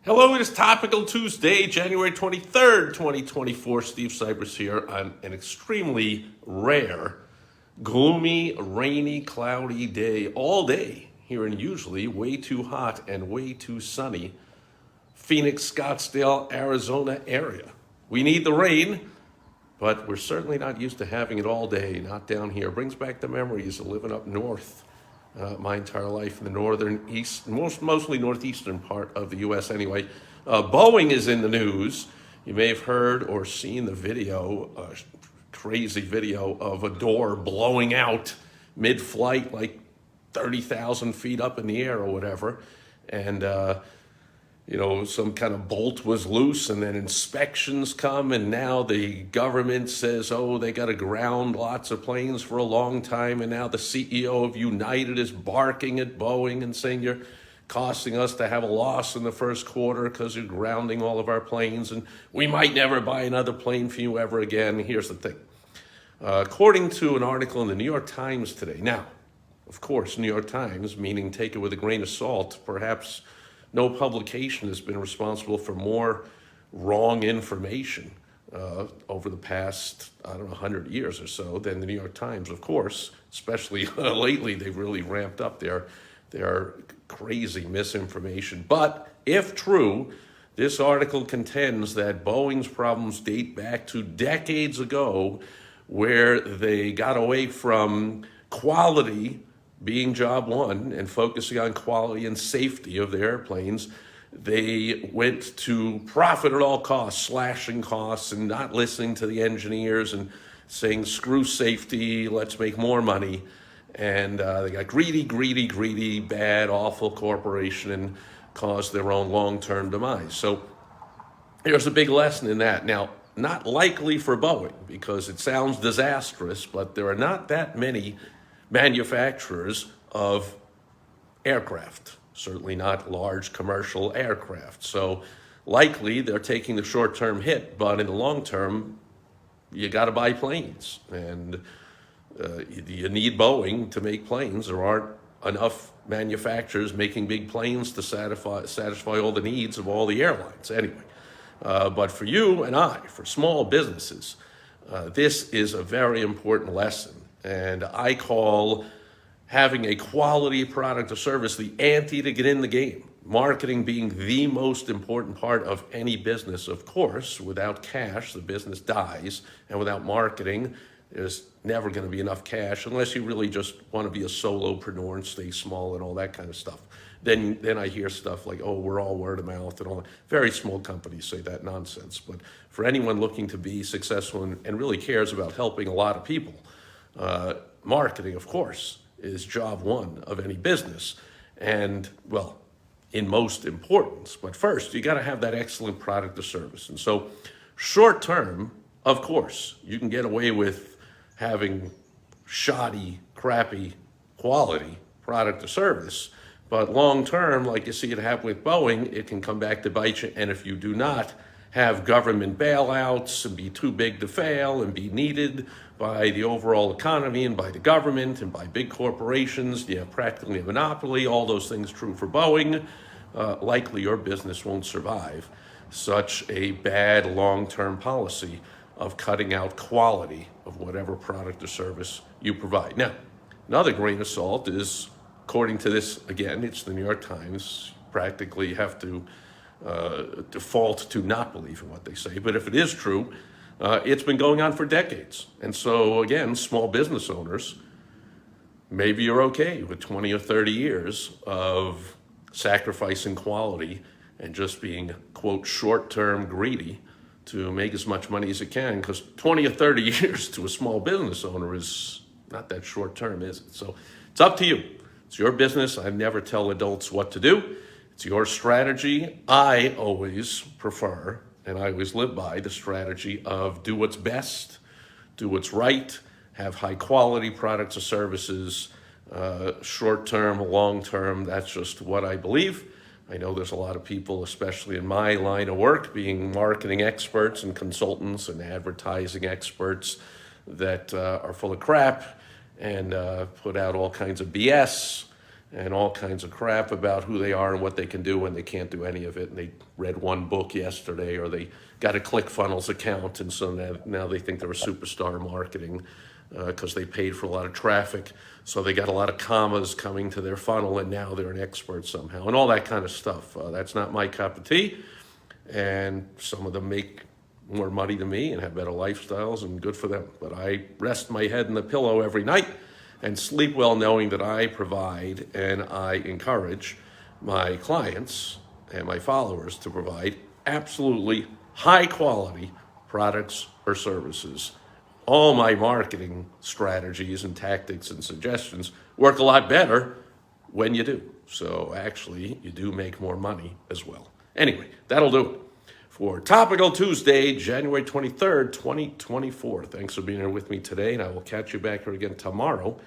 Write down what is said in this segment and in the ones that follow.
Hello, it is Topical Tuesday, January 23rd, 2024. Steve Sipress here on an extremely rare, gloomy, rainy, cloudy day, all day here in usually way too hot and way too sunny Phoenix, Scottsdale, Arizona area. We need the rain, but we're certainly not used to having it all day, not down here. Brings back the memories of living up north my entire life in the northern east, mostly northeastern part of the U.S. anyway. Boeing is in the news. You may have heard or seen the video, crazy video of a door blowing out mid-flight, like 30,000 feet up in the air or whatever, and some kind of bolt was loose, and then inspections come, and now the government says, oh, they got to ground lots of planes for a long time, and now the CEO of United is barking at Boeing and saying, you're costing us to have a loss in the first quarter because you're grounding all of our planes, and we might never buy another plane for you ever again. Here's the thing. According to an article in the New York Times today, now, of course, New York Times, meaning take it with a grain of salt, perhaps no publication has been responsible for more wrong information over the past, 100 years or so than the New York Times, of course. Especially lately, they've really ramped up their crazy misinformation. But if true, this article contends that Boeing's problems date back to decades ago, where they got away from quality being job one and focusing on quality and safety of the airplanes. They went to profit at all costs, slashing costs and not listening to the engineers and saying, screw safety, let's make more money. And they got greedy, bad, awful corporation and caused their own long-term demise. So there's a big lesson in that. Now, not likely for Boeing because it sounds disastrous, but there are not that many manufacturers of aircraft, certainly not large commercial aircraft. So likely they're taking the short-term hit, but in the long term, you got to buy planes. And you need Boeing to make planes. There aren't enough manufacturers making big planes to satisfy all the needs of all the airlines anyway. But for you and I, for small businesses, this is a very important lesson. And I call having a quality product or service the ante to get in the game. Marketing being the most important part of any business, of course. Without cash, the business dies. And without marketing, there's never going to be enough cash unless you really just want to be a solopreneur and stay small and all that kind of stuff. Then I hear stuff like, oh, we're all word of mouth and all that. Very small companies say that nonsense. But for anyone looking to be successful and really cares about helping a lot of people, marketing, of course, is job one of any business. And, well, in most importance. But first, you got to have that excellent product or service. And so short term, of course, you can get away with having shoddy, crappy quality product or service. But long term, like you see it happen with Boeing, it can come back to bite you. And if you do not have government bailouts and be too big to fail and be needed by the overall economy and by the government and by big corporations, you have practically a monopoly, all those things true for Boeing, likely your business won't survive such a bad long-term policy of cutting out quality of whatever product or service you provide. Now, another grain of salt is, according to this, again, it's the New York Times, practically have to default to not believe in what they say. But if it is true, it's been going on for decades. And so, again, small business owners, maybe you're okay with 20 or 30 years of sacrificing quality and just being, quote, short-term greedy to make as much money as you can, because 20 or 30 years to a small business owner is not that short-term, is it? So it's up to you. It's your business. I never tell adults what to do. It's your strategy. I always prefer, and I always live by, the strategy of do what's best, do what's right, have high quality products or services, short-term, long-term. That's just what I believe. I know there's a lot of people, especially in my line of work, being marketing experts and consultants and advertising experts that are full of crap and put out all kinds of BS and all kinds of crap about who they are and what they can do when they can't do any of it. And they read one book yesterday, or they got a ClickFunnels account, and so now they think they're a superstar in marketing because they paid for a lot of traffic. So they got a lot of commas coming to their funnel, and now they're an expert somehow, and all that kind of stuff. That's not my cup of tea. And some of them make more money than me and have better lifestyles, and good for them. But I rest my head in the pillow every night and sleep well knowing that I provide and I encourage my clients and my followers to provide absolutely high quality products or services. All my marketing strategies and tactics and suggestions work a lot better when you do. So actually, you do make more money as well. Anyway, that'll do it for Topical Tuesday, January 23rd, 2024. Thanks for being here with me today, and I will catch you back here again tomorrow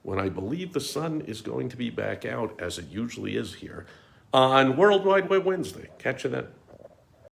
when I believe the sun is going to be back out, as it usually is here, on World Wide Web Wednesday. Catch you then.